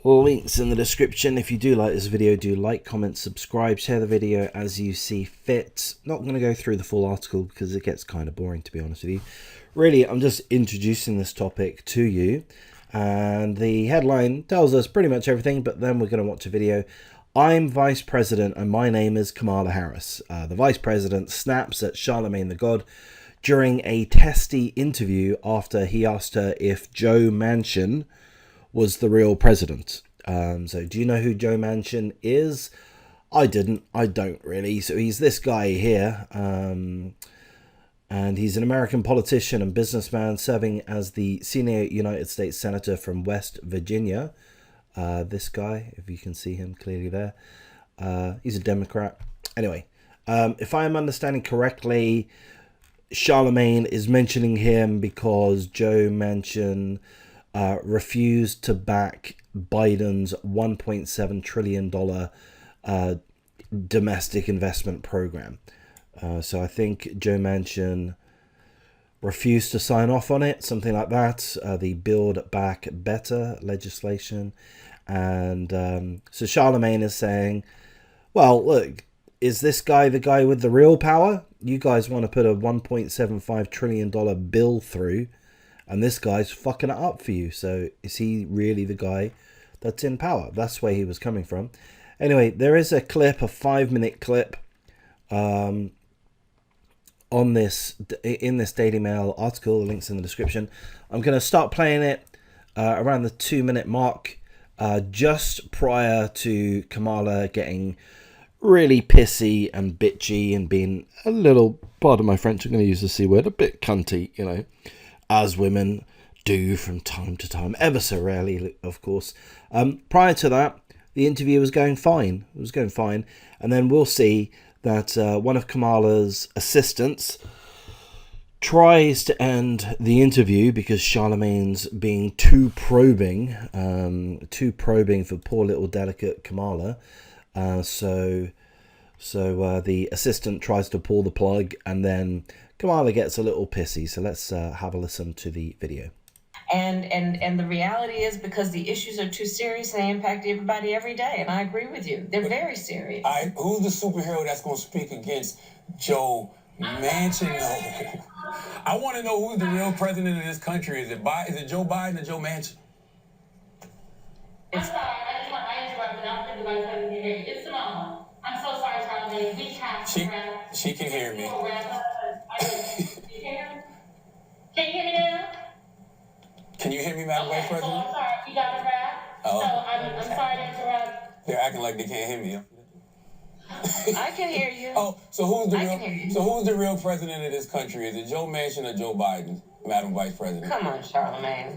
Links in the description. If you do like this video, do like, comment, subscribe, share the video as you see fit. Not going to go through the full article because it gets kind of boring, to be honest with you. Really, I'm just introducing this topic to you, and the headline tells us pretty much everything, but then we're going to watch a video. I'm Vice President and my name is Kamala Harris. The Vice President snaps at Charlamagne Tha God during a testy interview after he asked her if Joe Manchin was the real president. So do you know who Joe Manchin is? I don't really. So he's this guy here, and he's an American politician and businessman serving as the senior United States Senator from West Virginia. This guy, if you can see him clearly there, he's a Democrat. Anyway, if I am understanding correctly, Charlamagne is mentioning him because Joe Manchin refused to back Biden's $1.7 trillion domestic investment program. So I think Joe Manchin refused to sign off on it, something like that, the Build Back Better legislation. And so Charlamagne is saying, well, look, is this guy the guy with the real power? You guys want to put a $1.75 trillion bill through, and this guy's fucking it up for you. So is he really the guy that's in power? That's where he was coming from. Anyway, there is a clip, a 5-minute clip, on this, in this Daily Mail article. The link's in the description. I'm going to start playing it around the 2-minute mark, just prior to Kamala getting really pissy and bitchy and being a little, pardon my French, I'm going to use the C word, a bit cunty, you know, as women do from time to time, ever so rarely, of course. Prior to that, the interview was going fine. It was going fine. And then we'll see that one of Kamala's assistants tries to end the interview because Charlamagne's being too probing for poor little delicate Kamala. So the assistant tries to pull the plug, and then Kamala gets a little pissy. So let's have a listen to the video. And the reality is, because the issues are too serious, they impact everybody every day. And I agree with you. They're very serious. Who's the superhero that's going to speak against Joe Manchin? I want to know who's the real president of this country. Is it Joe Biden or Joe Manchin? I'm sorry. I interrupted. I don't think the vice president can hear you. It's Simone. I'm so sorry, Charlamagne. We have to wrap. She can hear me. Can you hear me now? Can you hear me, Madam Vice President? So I'm sorry. You got to wrap. Oh. So I'm sorry to interrupt. They're acting like they can't hear me. I can hear you. Oh, so who's the real president of this country? Is it Joe Manchin or Joe Biden, Madam Vice President? Come on, Charlamagne.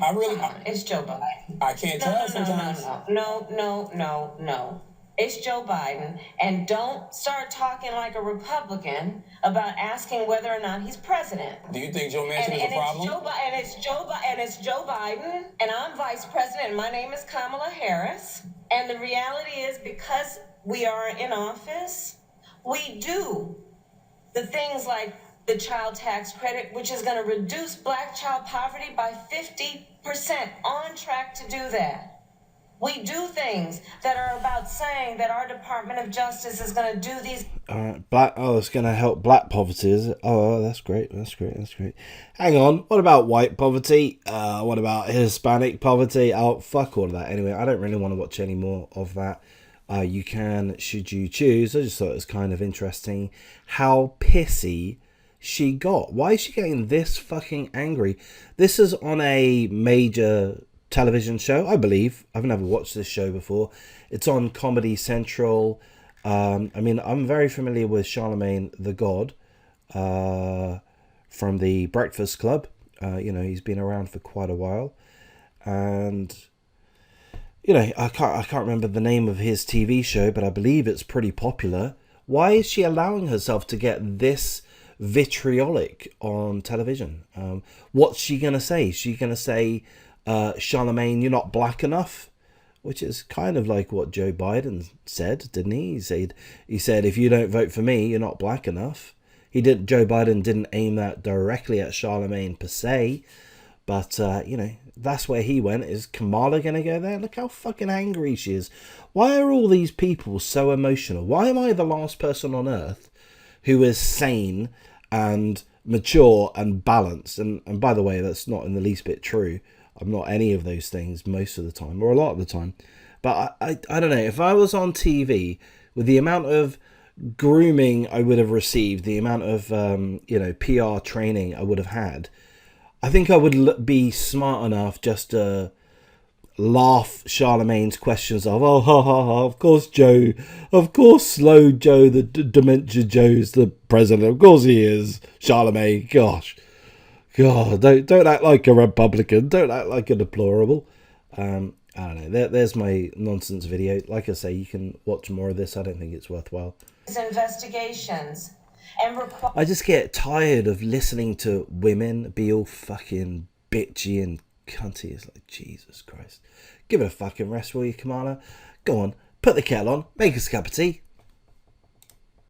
It's Joe Biden. I can't tell sometimes. No. It's Joe Biden. And don't start talking like a Republican about asking whether or not he's president. Do you think Joe Manchin is a problem? It's Joe Biden, and I'm vice president, and my name is Kamala Harris. And the reality is, because we are in office, we do the things like the child tax credit, which is going to reduce black child poverty by 50%, on track to do that. We do things that are about saying that our Department of Justice is going to do these. It's going to help black poverty, is it? Oh, that's great. Hang on. What about white poverty? What about Hispanic poverty? Oh, fuck all of that. Anyway, I don't really want to watch any more of that. You can, should you choose. I just thought it was kind of interesting how pissy she got. Why is she getting this fucking angry? This is on a major television show, I believe. I've never watched this show before. It's on Comedy Central. I mean, I'm very familiar with Charlamagne Tha God from the Breakfast Club. He's been around for quite a while, and I can't remember the name of his TV show, but I believe it's pretty popular. Why is she allowing herself to get this vitriolic on television? What's she gonna say? Is she gonna say, Charlamagne, you're not black enough? Which is kind of like what Joe Biden said, didn't he? He said, if you don't vote for me, you're not black enough. Joe Biden didn't aim that directly at Charlamagne per se, But, you know, that's where he went. Is Kamala going to go there? Look how fucking angry she is. Why are all these people so emotional? Why am I the last person on earth who is sane and mature and balanced? And by the way, that's not in the least bit true. I'm not any of those things most of the time, or a lot of the time. But I don't know. If I was on TV, with the amount of grooming I would have received, the amount of, you know, PR training I would have had, I think I would be smart enough just to laugh Charlamagne's questions of, oh, ha, ha, ha, of course Joe, of course Slow Joe, the Dementia Joe's the president, of course he is, Charlamagne, gosh. God, don't act like a Republican, don't act like a deplorable. I don't know, there's my nonsense video. Like I say, you can watch more of this. I don't think it's worthwhile. Investigations and I just get tired of listening to women be all fucking bitchy and cunty. It's like, Jesus Christ. Give it a fucking rest, will you, Kamala? Go on, put the kettle on, make us a cup of tea.